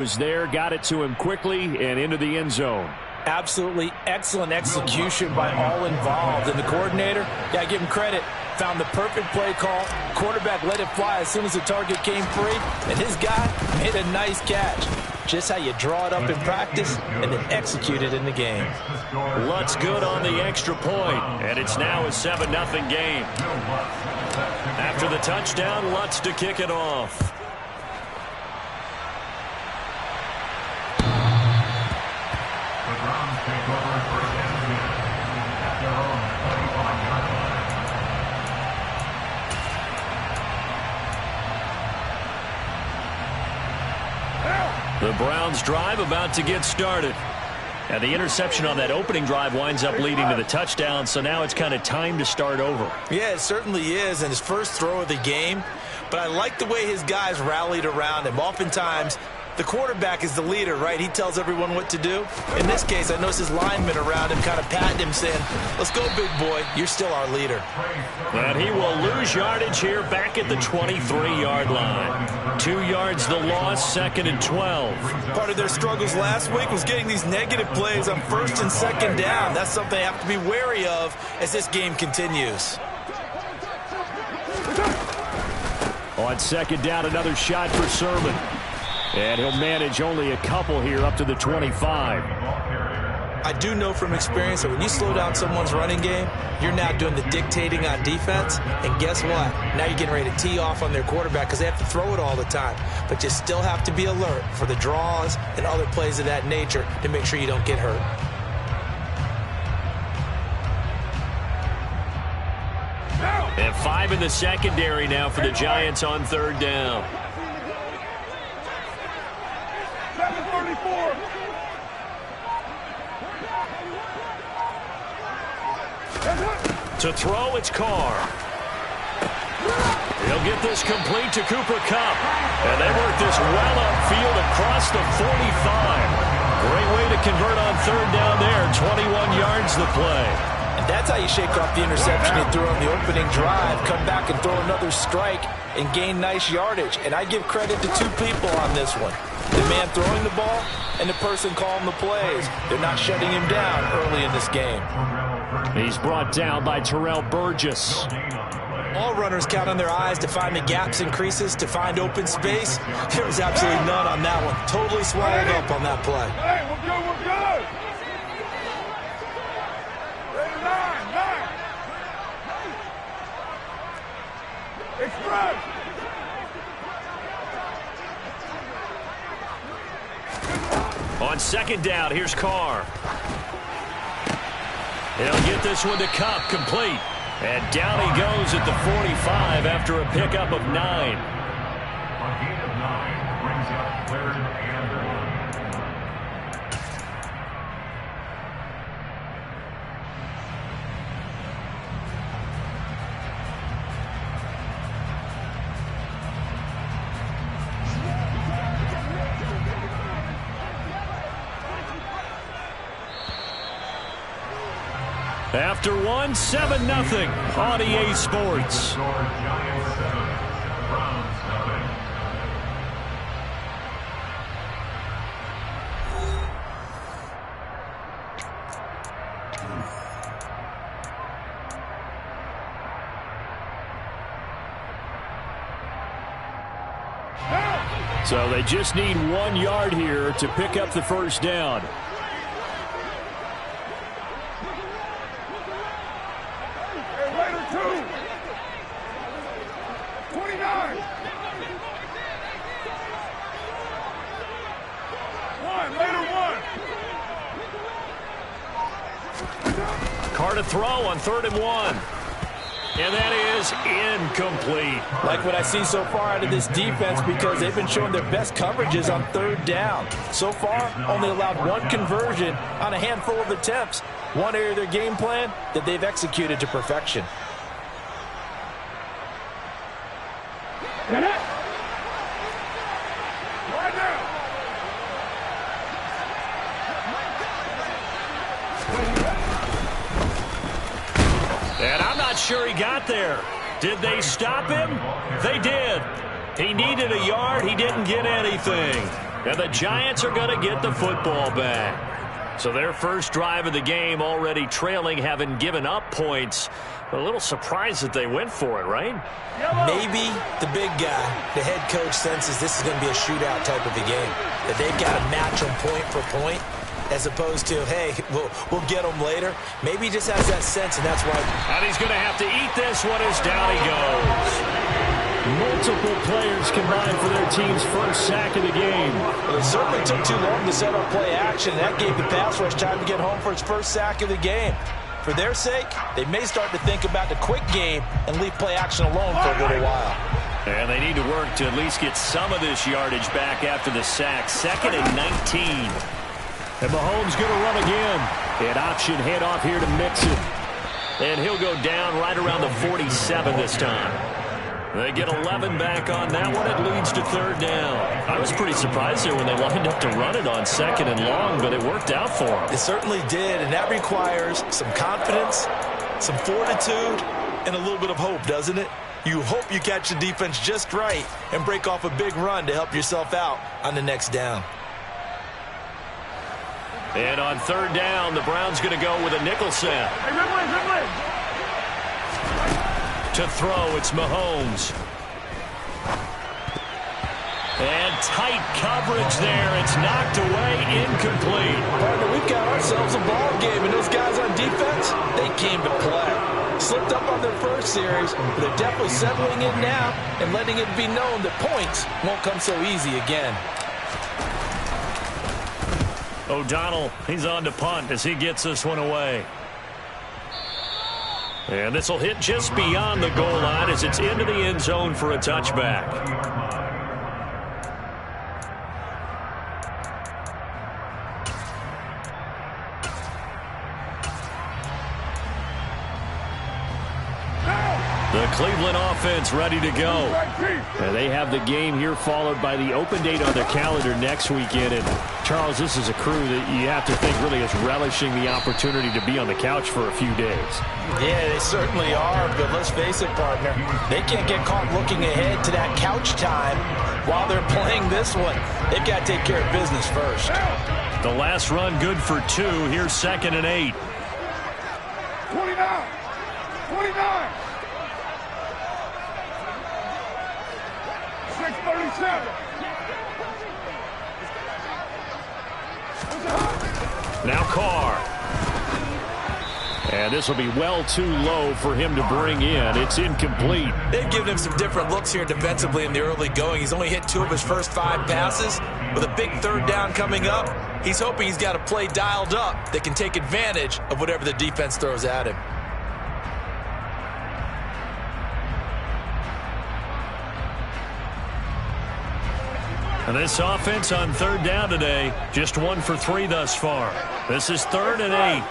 Was there, got it to him quickly and into the end zone. Absolutely excellent execution by all involved. And the coordinator, got to give him credit, found the perfect play call. Quarterback let it fly as soon as the target came free, and his guy made a nice catch. Just how you draw it up in practice and then execute it in the game. Lutz good on the extra point, and it's now a 7-0 game. After the touchdown, Lutz to kick it off. The Browns drive about to get started. And the interception on that opening drive winds up leading to the touchdown, so now it's kind of time to start over. Yeah, it certainly is, and his first throw of the game. But I like the way his guys rallied around him. Oftentimes, the quarterback is the leader, right? He tells everyone what to do. In this case, I noticed his linemen around him kind of patting him, saying, let's go, big boy. You're still our leader. And he will lose yardage here back at the 23-yard line. 2 yards the loss, 2nd and 12. Part of their struggles last week was getting these negative plays on 1st and 2nd down. That's something they have to be wary of as this game continues. On 2nd down, another shot for Sermon. And he'll manage only a couple here up to the 25. I do know from experience that when you slow down someone's running game, you're now doing the dictating on defense. And guess what? Now you're getting ready to tee off on their quarterback because they have to throw it all the time. But you still have to be alert for the draws and other plays of that nature to make sure you don't get hurt. And 5 in the secondary now for the Giants on 3rd down. To throw, it's Carr. He'll get this complete to Cooper Kupp. And they work this well upfield across the 45. Great way to convert on 3rd down there. 21 yards the play. And that's how you shake off the interception you threw on the opening drive. Come back and throw another strike and gain nice yardage. And I give credit to 2 people on this one. The man throwing the ball and the person calling the plays. They're not shutting him down early in this game. He's brought down by Terrell Burgess. All runners count on their eyes to find the gaps and creases, to find open space. There was absolutely none on that one. Totally swallowed up on that play. Hey, we're good, we're good. Ready, 9. Express. On 2nd down, here's Carr. He'll get this one to Kupp, complete. And down he goes at the 45 after a pickup of 9. A gain of 9 brings up 3rd and 1. After 1, 7-0 on EA Sports. Giants 7, Browns 7. So they just need 1 yard here to pick up the 1st down. Carr to throw on 3rd and 1. And that is incomplete. Like what I see so far out of this defense, because they've been showing their best coverages on 3rd down. So far, only allowed 1 conversion on a handful of attempts. One area of their game plan that they've executed to perfection. Get it! Right now! And I'm not sure he got there. Did they stop him? They did. He needed a yard. He didn't get anything. And the Giants are going to get the football back. So their first drive of the game already trailing, having given up points. A little surprised that they went for it, right? Maybe the big guy, the head coach, senses this is going to be a shootout type of a game. That they've got to match them point for point, as opposed to, hey, we'll get them later. Maybe he just has that sense, and that's why. And he's going to have to eat this one as down he goes. Multiple players combined for their team's first sack of the game. Well, it certainly took too long to set up play action. That gave the pass rush time to get home for its first sack of the game. For their sake, they may start to think about the quick game and leave play action alone for a little while. And they need to work to at least get some of this yardage back after the sack. 2nd and 19. And Mahomes going to run again. An option handoff here to Mixon. And he'll go down right around the 47 this time. They get 11 back on that one. It leads to 3rd down. I was pretty surprised there when they lined up to run it on 2nd and long, but it worked out for them. It certainly did, and that requires some confidence, some fortitude, and a little bit of hope, doesn't it? You hope you catch the defense just right and break off a big run to help yourself out on the next down. And on 3rd down, the Browns going to go with a nickel set. To throw, it's Mahomes. And tight coverage there. It's knocked away, incomplete. Partner, we've got ourselves a ball game, and those guys on defense, they came to play. Slipped up on their first series, but they're definitely settling in now and letting it be known that points won't come so easy again. O'Donnell, he's on to punt as he gets this one away. And this will hit just beyond the goal line as it's into the end zone for a touchback. The Cleveland offense ready to go. And they have the game here followed by the open date on their calendar next weekend. And Charles, this is a crew that you have to think really is relishing the opportunity to be on the couch for a few days. Yeah, they certainly are, but let's face it, partner. They can't get caught looking ahead to that couch time while they're playing this one. They've got to take care of business first. The last run good for 2. Here's 2nd and 8. 29. 6:37. Now Carr. And this will be well too low for him to bring in. It's incomplete. They've given him some different looks here defensively in the early going. He's only hit 2 of his first 5 passes. With a big 3rd down coming up, he's hoping he's got a play dialed up that can take advantage of whatever the defense throws at him. And this offense on 3rd down today, just 1 for 3 thus far. This is 3rd and 8.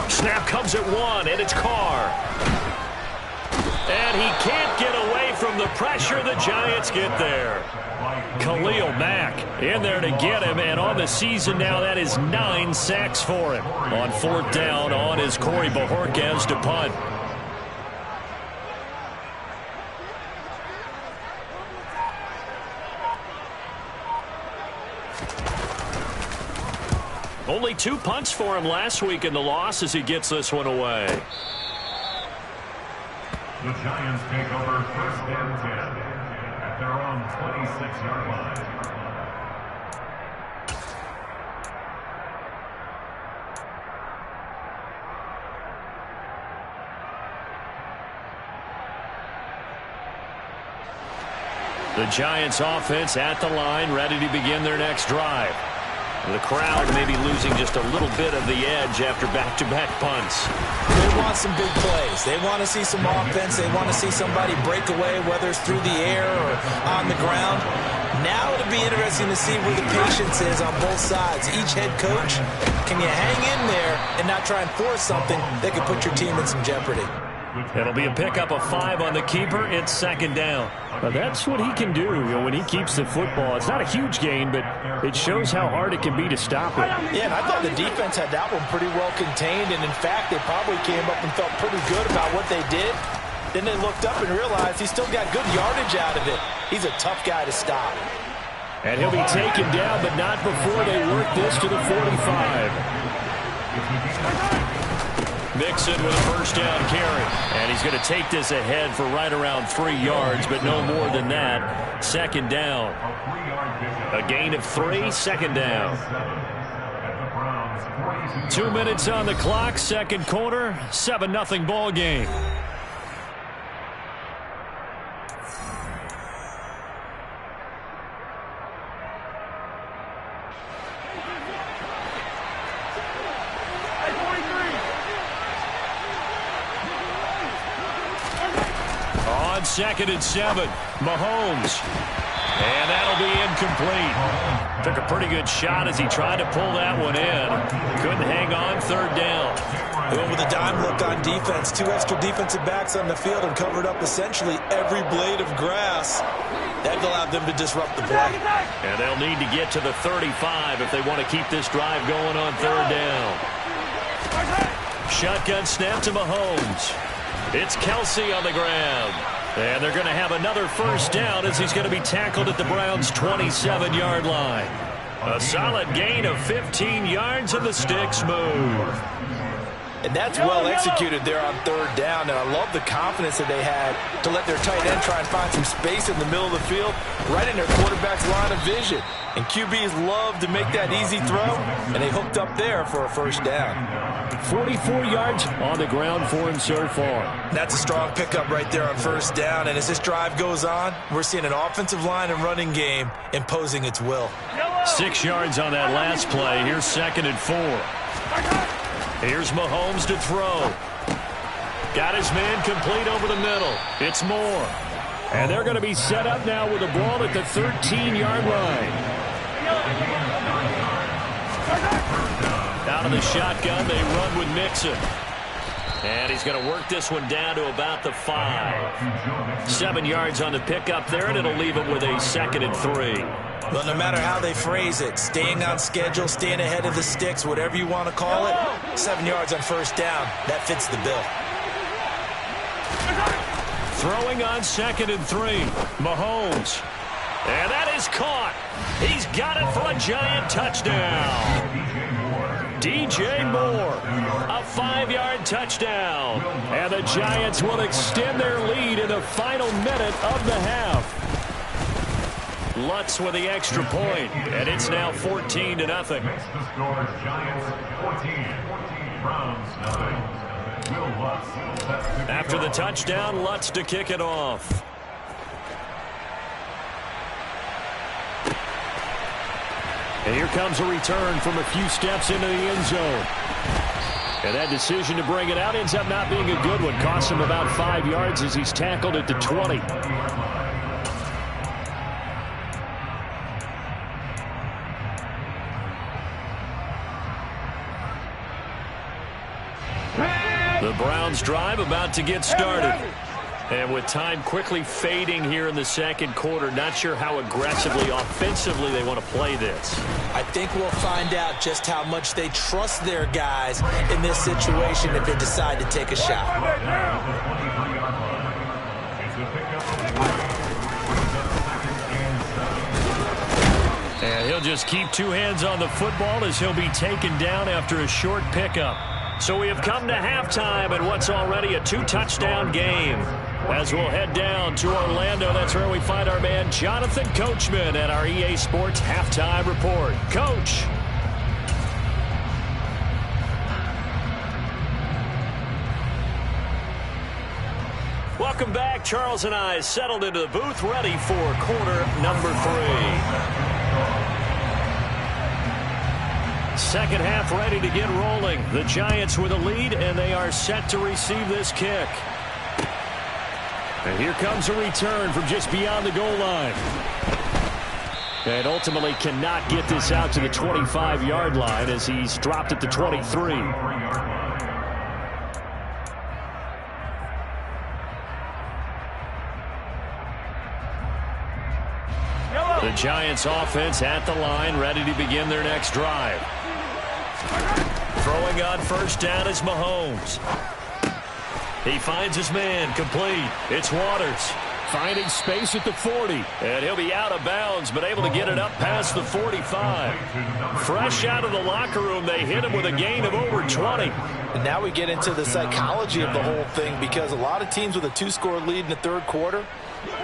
Snap comes at 1, and it's Carr. And he can't get away from the pressure. The Giants get there. Khalil Mack in there to get him, and on the season now, that is 9 sacks for him. On 4th down, on is Corey Bojorquez to punt. Only 2 punts for him last week in the loss as he gets this one away. The Giants take over 1st and 10 at their own 26-yard line. The Giants offense at the line, ready to begin their next drive. The crowd may be losing just a little bit of the edge after back-to-back punts. They want some big plays. They want to see some offense. They want to see somebody break away, whether it's through the air or on the ground. Now it'll be interesting to see where the patience is on both sides. Each head coach, can you hang in there and not try and force something that could put your team in some jeopardy? It'll be a pickup of 5 on the keeper. It's second down. That's what he can do, when he keeps the football. It's not a huge gain, but it shows how hard it can be to stop it. Yeah, and I thought the defense had that one pretty well contained, and in fact, they probably came up and felt pretty good about what they did. Then they looked up and realized he still got good yardage out of it. He's a tough guy to stop. And he'll be taken down, but not before they work this to the 45. Mixon with a first down carry. And he's going to take this ahead for right around 3 yards, but no more than that. Second down. A gain of 3, second down. 2 minutes on the clock, second quarter, 7-0 ball game. Second and 7. Mahomes. And that'll be incomplete. Took a pretty good shot as he tried to pull that one in. Couldn't hang on, third down. They went with a dime look on defense. 2 extra defensive backs on the field and covered up essentially every blade of grass. That allowed them to disrupt the play. And they'll need to get to the 35 if they want to keep this drive going on third down. Shotgun snap to Mahomes. It's Kelsey on the ground. And they're going to have another first down as he's going to be tackled at the Browns' 27-yard line. A solid gain of 15 yards, and the sticks move. And that's well executed there on third down. And I love the confidence that they had to let their tight end try and find some space in the middle of the field, right in their quarterback's line of vision. And QBs love to make that easy throw, and they hooked up there for a first down. 44 yards on the ground for him so far. That's a strong pickup right there on first down. And as this drive goes on, we're seeing an offensive line and running game imposing its will. 6 yards on that last play. Here's second and 4. Here's Mahomes to throw. Got his man complete over the middle. It's Moore. And they're going to be set up now with the ball at the 13-yard line. Out of the shotgun, they run with Mixon. And he's going to work this one down to about the 5. 7 yards on the pickup there, and it'll leave it with a second and 3. Well, no matter how they phrase it, staying on schedule, staying ahead of the sticks, whatever you want to call it, 7 yards on first down, that fits the bill. Throwing on second and 3, Mahomes. And that is caught. He's got it for a giant touchdown. DJ Moore, a 5-yard touchdown. And the Giants will extend their lead in the final minute of the half. Lutz with the extra point, and it's now 14-0. Next to score, Giants 14, Browns 9. Will Lutz after the touchdown, Lutz to kick it off. And here comes a return from a few steps into the end zone. And that decision to bring it out ends up not being a good one. Costs him about 5 yards as he's tackled at the 20. The Browns drive about to get started. And with time quickly fading here in the second quarter, not sure how aggressively, offensively they want to play this. I think we'll find out just how much they trust their guys in this situation if they decide to take a shot. And he'll just keep 2 hands on the football as he'll be taken down after a short pickup. So we have come to halftime in what's already a 2-touchdown game. As we'll head down to Orlando, that's where we find our man Jonathan Coachman at our EA Sports Halftime Report. Coach. Welcome back. Charles and I settled into the booth, ready for quarter number 3. Second half ready to get rolling. The Giants with a lead, and they are set to receive this kick. And here comes a return from just beyond the goal line. And ultimately cannot get this out to the 25-yard line as he's dropped at the 23. The Giants offense at the line, ready to begin their next drive. Throwing on first down is Mahomes. He finds his man, complete. It's Waters. Finding space at the 40. And he'll be out of bounds, but able to get it up past the 45. Fresh out of the locker room, they hit him with a gain of over 20. And now we get into the psychology of the whole thing, because a lot of teams with a 2-score lead in the third quarter,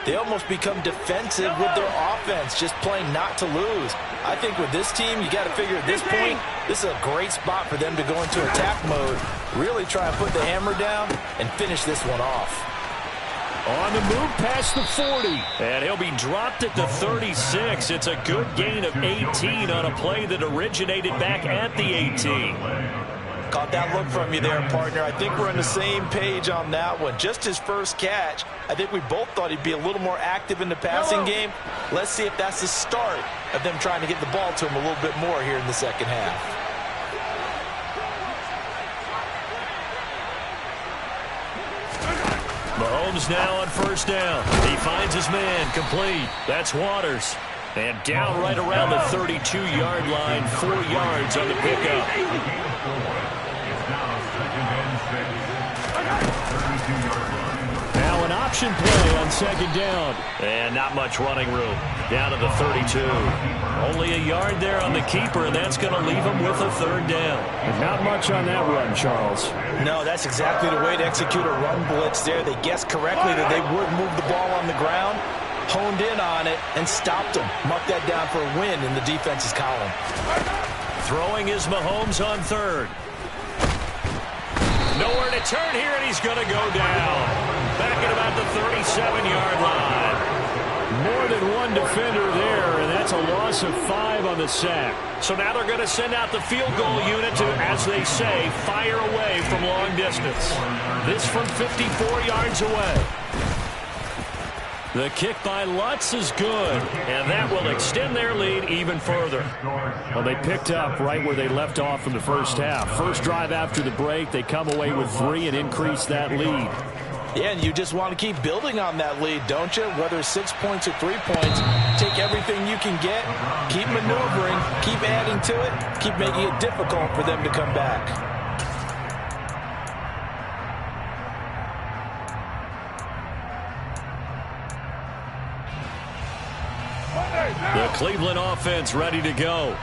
they almost become defensive with their offense, just playing not to lose. I think with this team, you got to figure at this point, this is a great spot for them to go into attack mode, really try and put the hammer down and finish this one off. On the move past the 40. And he'll be dropped at the 36. It's a good gain of 18 on a play that originated back at the 18. Caught that look from you there, partner. I think we're on the same page on that one. Just his first catch. I think we both thought he'd be a little more active in the passing game. Let's see if that's the start of them trying to get the ball to him a little bit more here in the second half. Mahomes now on first down. He finds his man, complete. That's Waters. And down right around the 32-yard line, 4 yards on the pickup. Now an option play on second down. And not much running room. Down to the 32. Only a yard there on the keeper, and that's going to leave him with a third down. And not much on that run, Charles. No, that's exactly the way to execute a run blitz there. They guessed correctly that they would move the ball on the ground, honed in on it, and stopped them. Mark that down for a win in the defense's column. Throwing is Mahomes on third. Nowhere to turn here, and he's going to go down. Back at about the 37-yard line. More than one defender there, and that's a loss of 5 on the sack. So now they're going to send out the field goal unit to, as they say, fire away from long distance. This from 54 yards away. The kick by Lutz is good, and that will extend their lead even further. Well, they picked up right where they left off in the first half. First drive after the break, they come away with 3 and increase that lead. Yeah, and you just want to keep building on that lead, don't you? Whether it's 6 points or 3 points, take everything you can get, keep maneuvering, keep adding to it, keep making it difficult for them to come back. The Cleveland offense ready to go.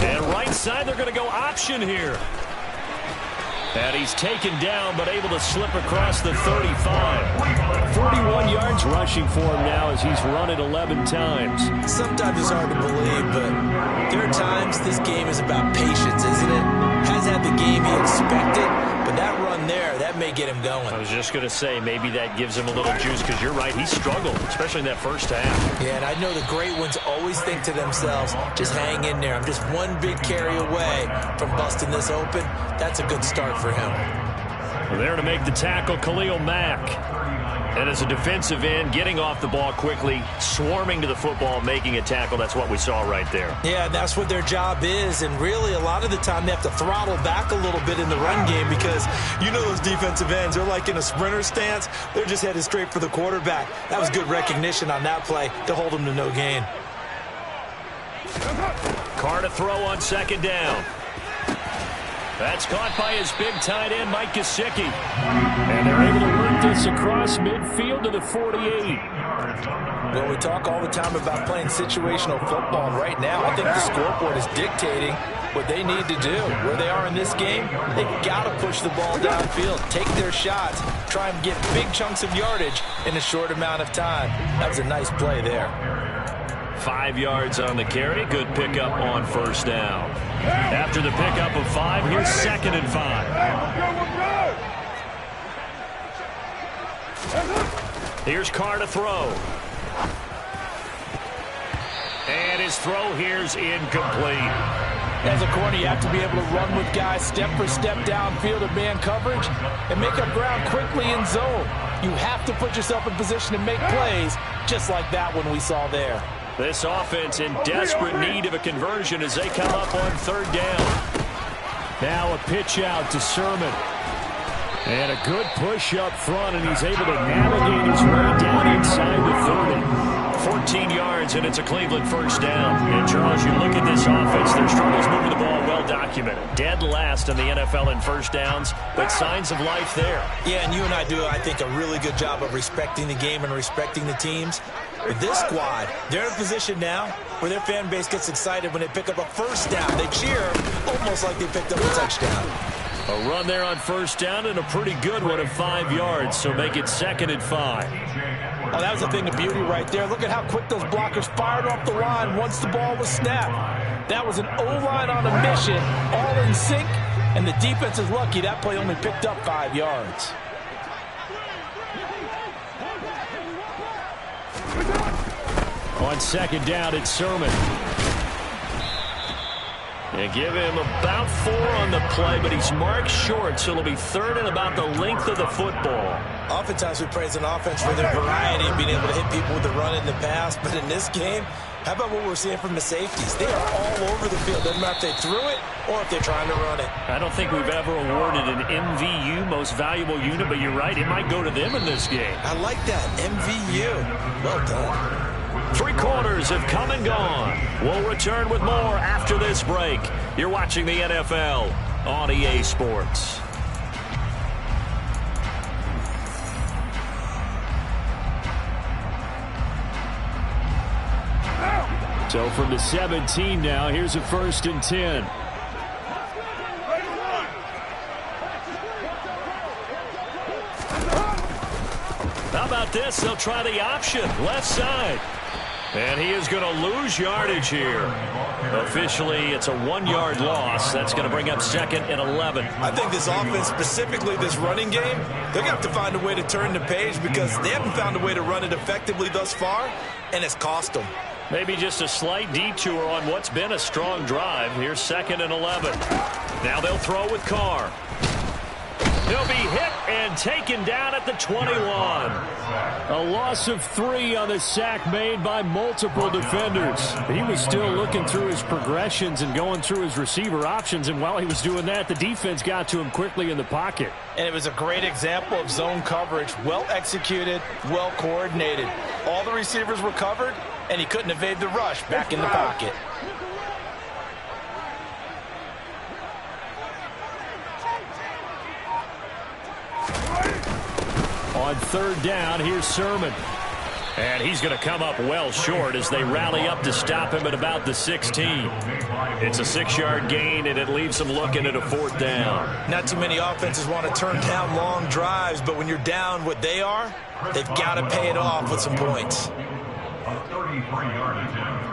And right side, they're going to go option here. And he's taken down, but able to slip across the 35. 41 yards rushing for him now as he's run it 11 times. Sometimes it's hard to believe, but there are times this game is about patience, isn't it? Has had the game he expected, but that run there, that may get him going. I was just going to say, maybe that gives him a little juice, because you're right, he struggled, especially in that first half. Yeah, and I know the great ones always think to themselves, just hang in there. I'm just one big carry away from busting this open. That's a good start for him. Well, there to make the tackle, Khalil Mack. And as a defensive end, getting off the ball quickly, swarming to the football, making a tackle, that's what we saw right there. Yeah, that's what their job is, and really a lot of the time they have to throttle back a little bit in the run game, because you know those defensive ends, they're like in a sprinter stance. They're just headed straight for the quarterback. That was good recognition on that play to hold them to no gain. Carr to throw on second down. That's caught by his big tight end, Mike Gesicki. And they're able to work this across midfield to the 48. Well, we talk all the time about playing situational football, and right now I think the scoreboard is dictating what they need to do. Where they are in this game, they've got to push the ball downfield, take their shots, try and get big chunks of yardage in a short amount of time. That was a nice play there. 5 yards on the carry. Good pickup on first down. After the pickup of 5, here's 2nd and 5. Here's Carr to throw. And his throw here's incomplete. As a corner, you have to be able to run with guys step for step downfield in man coverage and make up ground quickly in zone. You have to put yourself in position to make plays, just like that one we saw there. This offense in desperate need of a conversion as they come up on third down. Now a pitch out to Sermon. And a good push up front, and he's able to navigate his way down inside the 30. 14 yards, and it's a Cleveland first down. And, Charles, you look at this offense, their struggles moving the ball well documented. Dead last in the NFL in first downs, but signs of life there. Yeah, and you and I do, I think, a really good job of respecting the game and respecting the teams. But this squad, they're in a position now where their fan base gets excited when they pick up a first down. They cheer almost like they picked up a touchdown. A run there on first down and a pretty good one of 5 yards, so make it 2nd and 5. Oh, that was a thing of beauty right there. Look at how quick those blockers fired off the line once the ball was snapped. That was an O-line on a mission, all in sync, and the defense is lucky that play only picked up 5 yards. On 2nd down, it's Sermon. They give him about 4 on the play, but he's marked short, so it'll be 3rd and about the length of the football. Oftentimes we praise an offense for their variety and being able to hit people with the run in the pass, but in this game, how about what we're seeing from the safeties? They are all over the field. Doesn't matter if they threw it or if they're trying to run it. I don't think we've ever awarded an MVU, most valuable unit, but you're right, it might go to them in this game. I like that, MVU. Well done. 3 quarters have come and gone. We'll return with more after this break. You're watching the NFL on EA Sports. So from the 17 now, here's a 1st and 10. How about this? They'll try the option, left side. And he is going to lose yardage here. Officially, it's a 1-yard loss. That's going to bring up 2nd and 11. I think this offense, specifically this running game, they're going to have to find a way to turn the page because they haven't found a way to run it effectively thus far, and it's cost them. Maybe just a slight detour on what's been a strong drive. Here's 2nd and 11. Now they'll throw with Carr. He'll be hit and taken down at the 21. A loss of 3 on the sack made by multiple defenders. He was still looking through his progressions and going through his receiver options, and while he was doing that, the defense got to him quickly in the pocket. And it was a great example of zone coverage, well executed, well coordinated. All the receivers were covered, and he couldn't evade the rush back in the pocket. On 3rd down, here's Sermon. And he's going to come up well short as they rally up to stop him at about the 16. It's a 6-yard gain, and it leaves them looking at a 4th down. Not too many offenses want to turn down long drives, but when you're down what they are, they've got to pay it off with some points. A 33-yard attempt.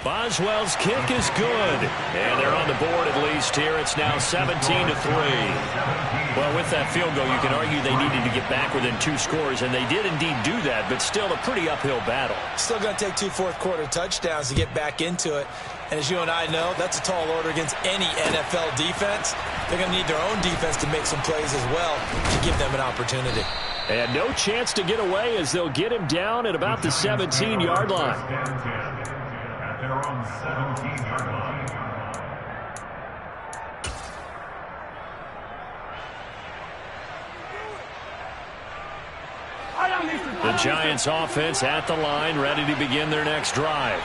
Boswell's kick is good. And they're on the board at least here. It's now 17-3. Well, with that field goal, you can argue they needed to get back within 2 scores, and they did indeed do that, but still a pretty uphill battle. Still going to take 2 fourth-quarter touchdowns to get back into it. And as you and I know, that's a tall order against any NFL defense. They're going to need their own defense to make some plays as well to give them an opportunity. And no chance to get away as they'll get him down at about the 17-yard line. At their own 17-yard line. The Giants offense at the line, ready to begin their next drive.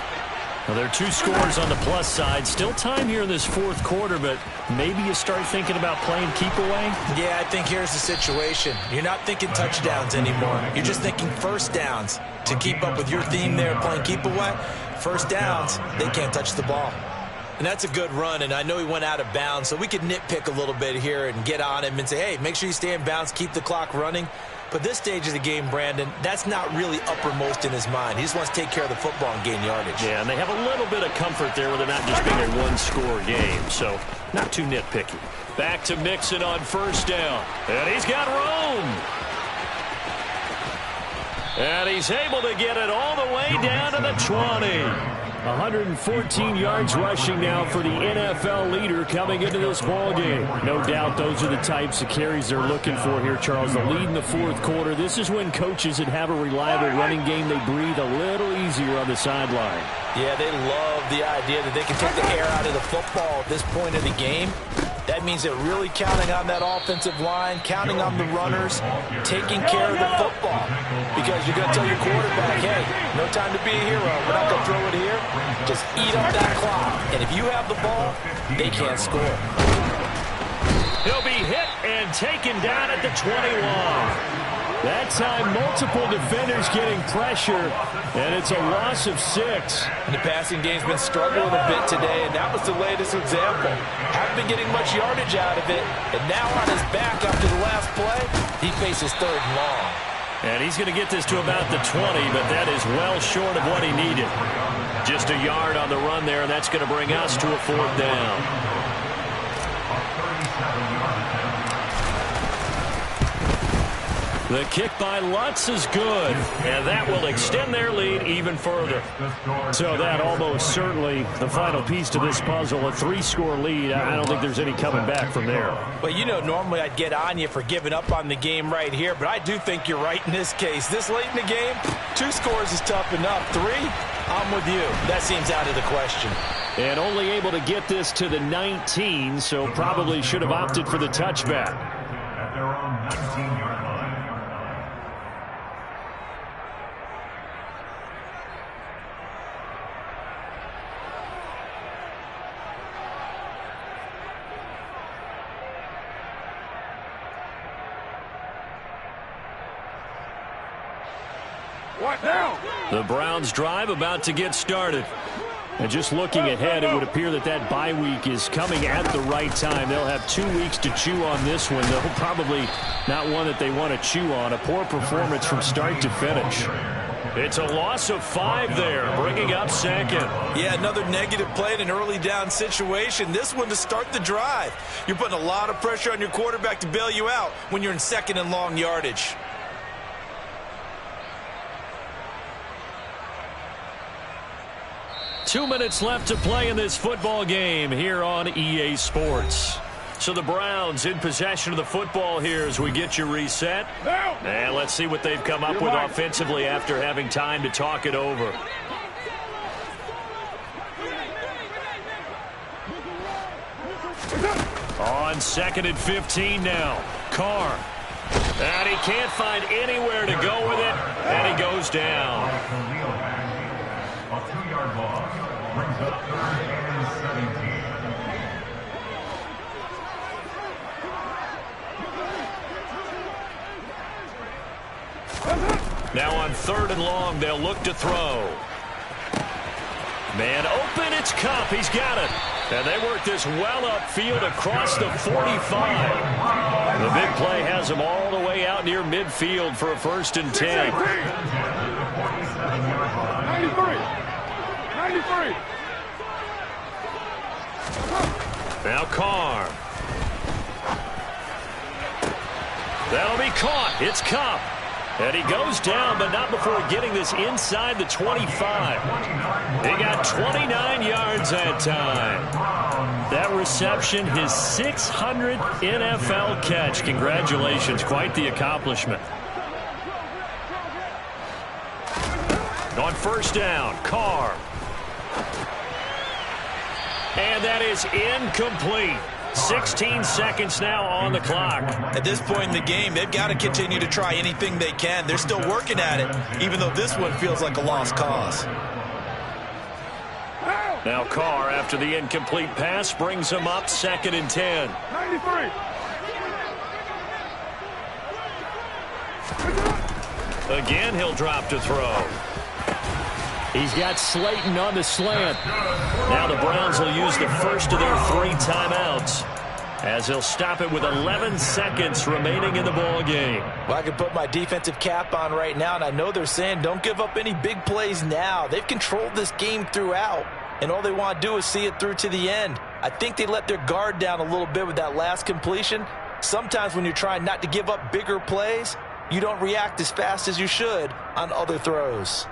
Well, there are 2 scores on the plus side. Still time here in this 4th quarter, but maybe you start thinking about playing keep away? Yeah, I think here's the situation. You're not thinking touchdowns anymore. You're just thinking first downs. To keep up with your theme there, playing keep away, first downs, they can't touch the ball. And that's a good run, and I know he went out of bounds, so we could nitpick a little bit here and get on him and say, hey, make sure you stay in bounds, keep the clock running. But this stage of the game, Brandon, that's not really uppermost in his mind. He just wants to take care of the football and gain yardage. Yeah, and they have a little bit of comfort there with it not just being a 1-score game, so not too nitpicky. Back to Mixon on first down, and he's got room. And he's able to get it all the way down to the 20. 114 yards rushing now for the NFL leader coming into this ball game. No doubt those are the types of carries they're looking for here, Charles. The lead in the fourth quarter. This is when coaches that have a reliable running game, they breathe a little easier on the sideline. Yeah, they love the idea that they can take the air out of the football at this point of the game. That means they're really counting on that offensive line, counting on the runners, taking care of the football. Because you're going to tell your quarterback, hey, no time to be a hero. We're not going to throw it here. Just eat up that clock. And if you have the ball, they can't score. He'll be hit and taken down at the 21. That time, multiple defenders getting pressure, and it's a loss of 6. And the passing game's been struggling a bit today, and that was the latest example. Haven't been getting much yardage out of it, and now on his back after the last play, he faces 3rd and long. And he's going to get this to about the 20, but that is well short of what he needed. Just a yard on the run there, and that's going to bring us to a 4th down. The kick by Lutz is good, and that will extend their lead even further. So that almost certainly the final piece to this puzzle, a 3-score lead. I don't think there's any coming back from there. Well, you know, normally I'd get on you for giving up on the game right here, but I do think you're right in this case. This late in the game, 2 scores is tough enough. 3, I'm with you. That seems out of the question. And only able to get this to the 19, so probably should have opted for the touchback. At their own 19-yard line. What now? The Browns drive about to get started. And just looking ahead, it would appear that that bye week is coming at the right time. They'll have 2 weeks to chew on this one. They'll probably not one that they want to chew on. A poor performance from start to finish. It's a loss of 5 there, bringing up 2nd. Yeah, another negative play in an early down situation. This one to start the drive. You're putting a lot of pressure on your quarterback to bail you out when you're in 2nd and long yardage. Two minutes left to play in this football game here on EA Sports. So the Browns in possession of the football here as we get you reset. And let's see what they've come up with offensively after having time to talk it over. On 2nd and 15 now. Carr. And he can't find anywhere to go with it. And he goes down. A 2-yard loss brings up 3rd and 17. Now on 3rd and long, they'll look to throw. Man open, it's Kupp. He's got it. And they work this well upfield across the 45. The big play has them all the way out near midfield for a 1st and 10. 93. Now Carr. That'll be caught. It's Kupp. And he goes down, but not before getting this inside the 25. He got 29 yards that time. That reception, his 600th NFL catch. Congratulations. Quite the accomplishment. On 1st down, Carr. And that is incomplete. 16 seconds now on the clock. At this point in the game, they've got to continue to try anything they can. They're still working at it, even though this one feels like a lost cause. Now Carr, after the incomplete pass, brings him up 2nd and 10. 93. Again, he'll drop to throw. He's got Slayton on the slant. Now the Browns will use the first of their 3 timeouts as they'll stop it with 11 seconds remaining in the ball game. Well, I can put my defensive cap on right now, and I know they're saying don't give up any big plays now. They've controlled this game throughout, and all they want to do is see it through to the end. I think they let their guard down a little bit with that last completion. Sometimes when you're trying not to give up bigger plays, you don't react as fast as you should on other throws.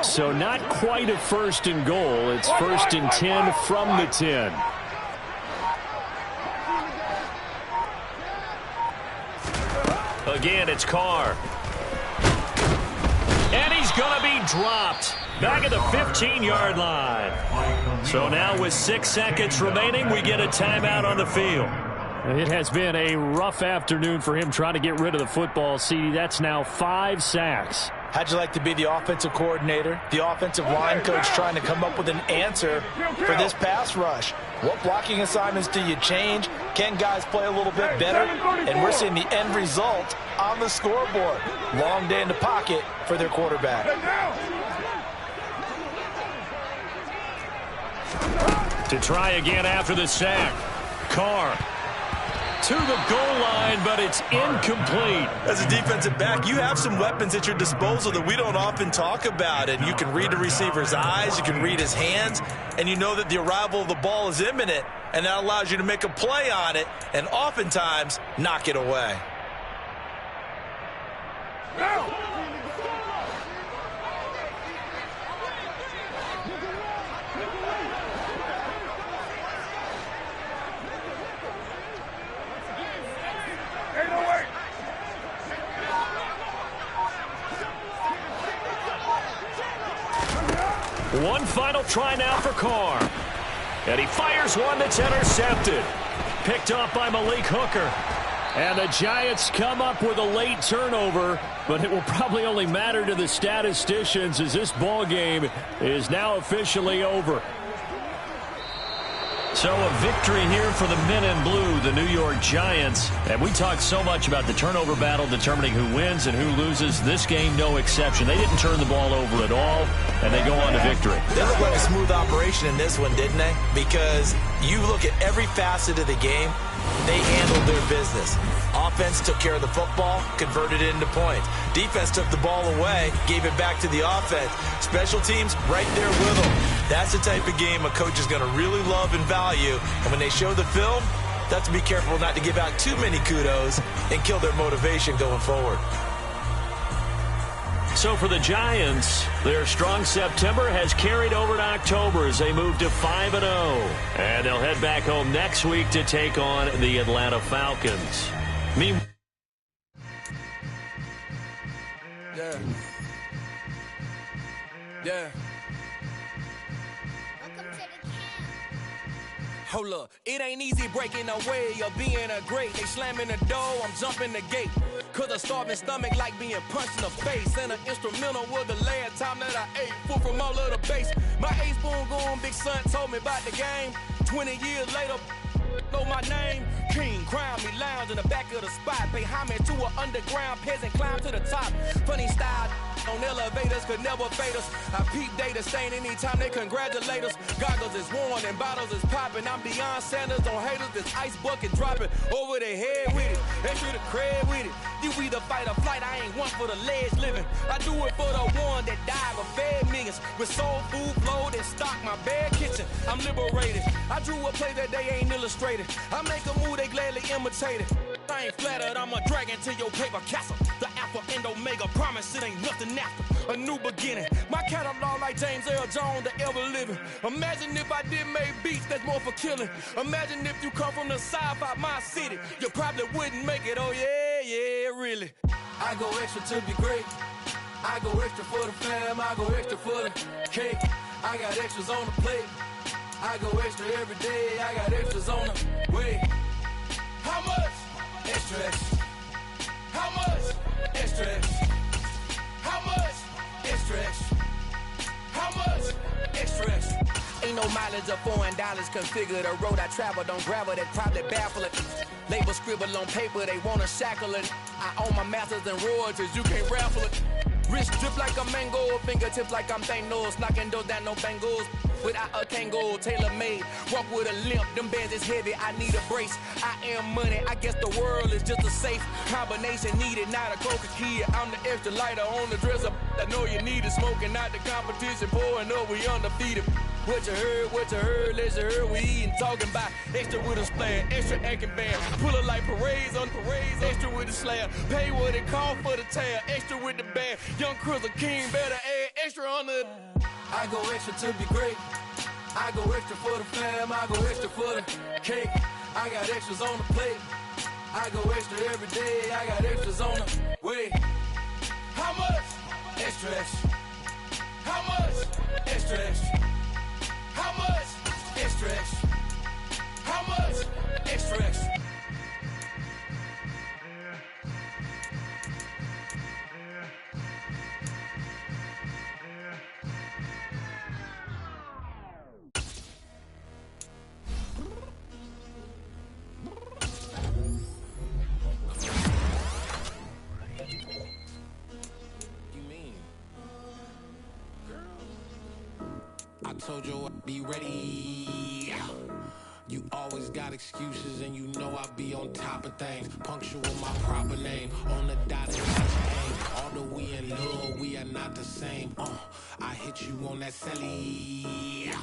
So not quite a 1st and goal. It's 1st and 10 from the 10. Again, it's Carr. And he's going to be dropped. Back at the 15-yard line. So now with 6 seconds remaining, we get a timeout on the field. It has been a rough afternoon for him trying to get rid of the football. See, that's now 5 sacks. How'd you like to be the offensive coordinator, the offensive line coach trying to come up with an answer for this pass rush? What blocking assignments do you change? Can guys play a little bit better? And we're seeing the end result on the scoreboard. Long day in the pocket for their quarterback. To try again after the sack. Carr to the goal line, but it's incomplete. As a defensive back, you have some weapons at your disposal that we don't often talk about. And you can read the receiver's eyes, you can read his hands, and you know that the arrival of the ball is imminent, and that allows you to make a play on it and oftentimes knock it away. One final try now for Carr. And he fires one that's intercepted. Picked off by Malik Hooker. And the Giants come up with a late turnover, but it will probably only matter to the statisticians as this ball game is now officially over. So a victory here for the men in blue, the New York Giants. And we talked so much about the turnover battle determining who wins and who loses. This game, no exception. They didn't turn the ball over at all, and they go on to victory. They looked like a smooth operation in this one, didn't they? Because you look at every facet of the game, they handled their business. Offense took care of the football, converted it into points. Defense took the ball away, gave it back to the offense. Special teams right there with them. That's the type of game a coach is going to really love and value. And when they show the film, they have to be careful not to give out too many kudos and kill their motivation going forward. So for the Giants, their strong September has carried over to October as they move to 5-0. And they'll head back home next week to take on the Atlanta Falcons. Meanwhile, Yeah. Hold up, it ain't easy breaking away or being a great. They slamming the door, I'm jumping the gate. Cause a starving stomach like being punched in the face. And an instrumental was the last time that I ate. Full from all of the bass. My A-spoon going, big son told me about the game. 20 years later, know my name. King, crown me, lounge in the back of the spot. Pay homage to an underground peasant, climb to the top. Funny style on elevators could never fade us. I peep data stain anytime they congratulate us. Goggles is worn and bottles is popping. I'm Deion Sanders on haters, this ice bucket dropping over their head with it. Extra the cred with it. You either fight or flight, I ain't one for the ledge living. I do it for the one that died but fed millions. With soul food flowed and stock my bare kitchen. I'm liberated. I drew a play that they ain't illustrated. I make a move, they gladly imitate it. I ain't flattered, I'm a dragon to your paper castle. The Alpha and Omega promise it ain't nothing after. A new beginning. My catalog like James Earl Jones, the ever living. Imagine if I did make beats that's more for killing. Imagine if you come from the south out my city. You probably wouldn't make it, oh yeah, really. I go extra to be great. I go extra for the fam, I go extra for the cake. I got extras on the plate. I go extra every day, I got extras on the way. How much? Extra, extra. How much? Extra, extra. How much? Extra, extra. How much? Extra, extra. Ain't no mileage of $4 configure the road I travel. Don't gravel that probably baffle it. Label scribble on paper, they wanna shackle it. I own my masters and royalties, you can't raffle it. Wrist drip like a mango, fingertips like I'm Thanos, knocking those down no bangles. Without a Kango, tailor-made, walk with a limp, them bands is heavy, I need a brace. I am money, I guess the world is just a safe combination needed, not a coca key. I'm the extra lighter on the dresser, I know you need it, smoking out the competition, pouring up, we undefeated. What you heard, let's heard, we eatin', talking about extra with a splash, extra acting band, pull it like parades on parades, extra with the slab, pay what it cost for the tab, extra with the band, young Chris a king, better add extra on the. I go extra to be great. I go extra for the fam. I go extra for the cake. I got extras on the plate. I go extra every day. I got extras on the way. How much? Extra, extra. How much? Extra, extra. How much? Extra, extra. How much? Extra, extra. I told you I'd be ready. You always got excuses and you know I be on top of things. Punctual with my proper name. On the dot and watch aim. Although we in love, we are not the same. I hit you on that celly.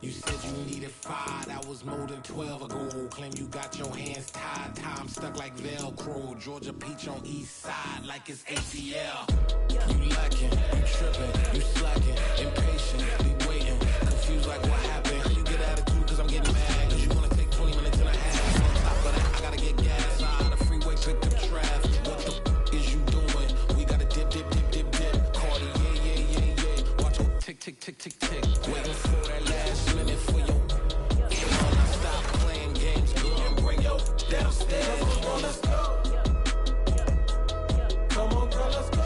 You said you needed 5, that was more than 12 ago. Claim you got your hands tied, time stuck like Velcro. Georgia Peach on east side like it's ATL. You lacking, you tripping, you slacking, impatient, be waiting, confused like what happened. You get attitude cause I'm getting mad, cause you wanna take 20 minutes and a half. On top of that, I gotta get gas, out of the freeway, pick up traffic. What the f is you doing? We gotta dip, dip, dip, dip, dip. Cardi, yeah. Watch your tick, tick, tick, tick, tick. Waiting for that last minute for your. Stop playing games, girl, and bring your downstairs. Come on, let's go. Come on, girl, let's go.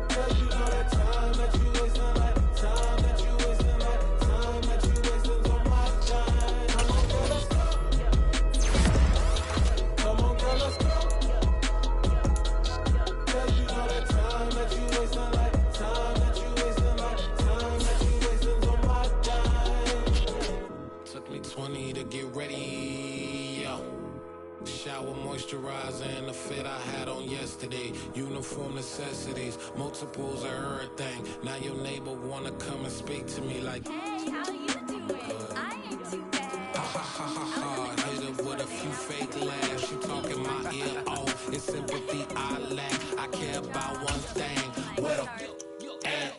Cause you know that time that you wasting, like time that you wasting, like time that you wasting on my time. Come on, girl, let's go. Come on, girl, let's go. Cause you know that time that you wasting, like time that you wasting, like time that you wasting on my time. Took me 20 to get ready, yo. Shower, moisturizer, and the fit I had on yesterday. Uniform necessities, multiples of everything. Now your neighbor wanna come and speak to me like, hey, how you doing? I ain't too bad. ha ha ha ha ha. Hit her with a few fake laughs. She talking my ear off. It's sympathy I lack. I care about one thing. Well, and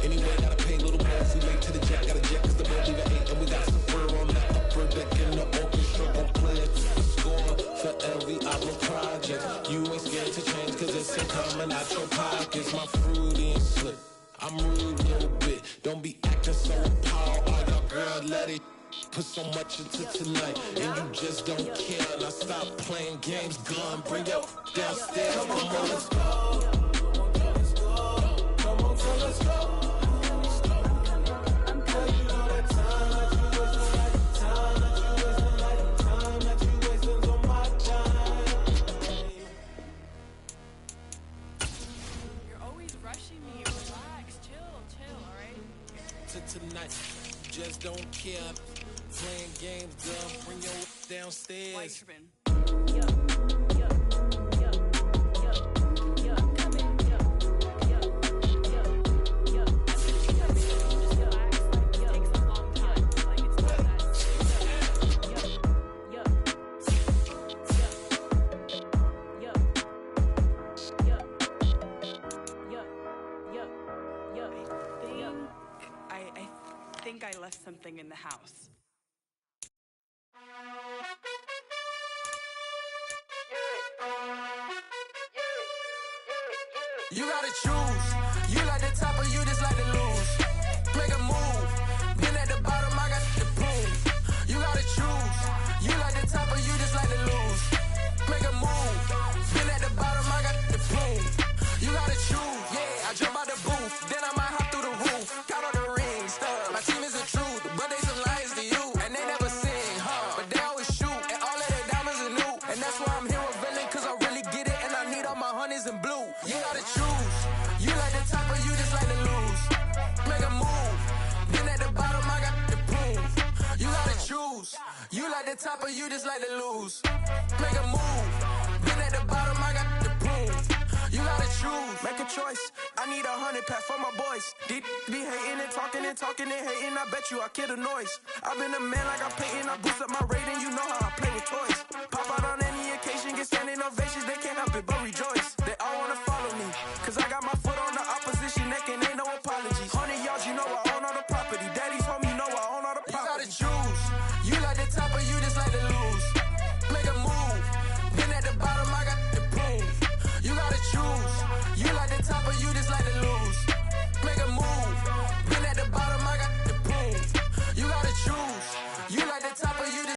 anyway, gotta pay a little more. We late to the jet, gotta jet cause the boat leave at 8. And we got some fur on the upper deck and the orchestra gon' play it. The score for every opera project. You ain't scared to change cause it's coming out your pockets. My fruity and slip. I'm rude a little bit. Don't be acting so appalled. Oh, your girl, let it put so much into tonight. And you just don't care. Now stop playing games, gun. Bring your downstairs. Come on, let's go. Come on, girl, let's go. Tonight, just don't care. Playing games, girl. Bring your downstairs. Why you tripping? I left something in the house. You gotta choose. You like the top or you just like to lose. Make a move. Been at the bottom, I got the prove. You gotta choose. You like the top or you just like to lose. Make a move. Been at the bottom, I got the prove. You gotta choose. Yeah, I jump out the booth. Then I might hop through the roof. Count on the rings, stuff. My team is the truth, but they some liars to you. And they never sing, huh? But they always shoot. And all of their diamonds are new. And that's why I'm here with Villain, cause I really get it. And I need all my honeys in blue. You gotta choose. You like the top or you just like to lose. Make a move. Been at the bottom, I got the proof. You gotta choose. You like the top or you just like to lose. Make a move. Been at the bottom, I got the proof. You gotta choose. Make a choice. I need 100 pack for my boys. Deep be hating and talking and hating. I bet you I kill the noise. I've been a man like I'm Peyton. I boost up my rating. You know how I play with toys. Pop out on any occasion, get standing ovations. They can't help it but rejoice. They all wanna follow me, cause I got my foot top or you just like to lose?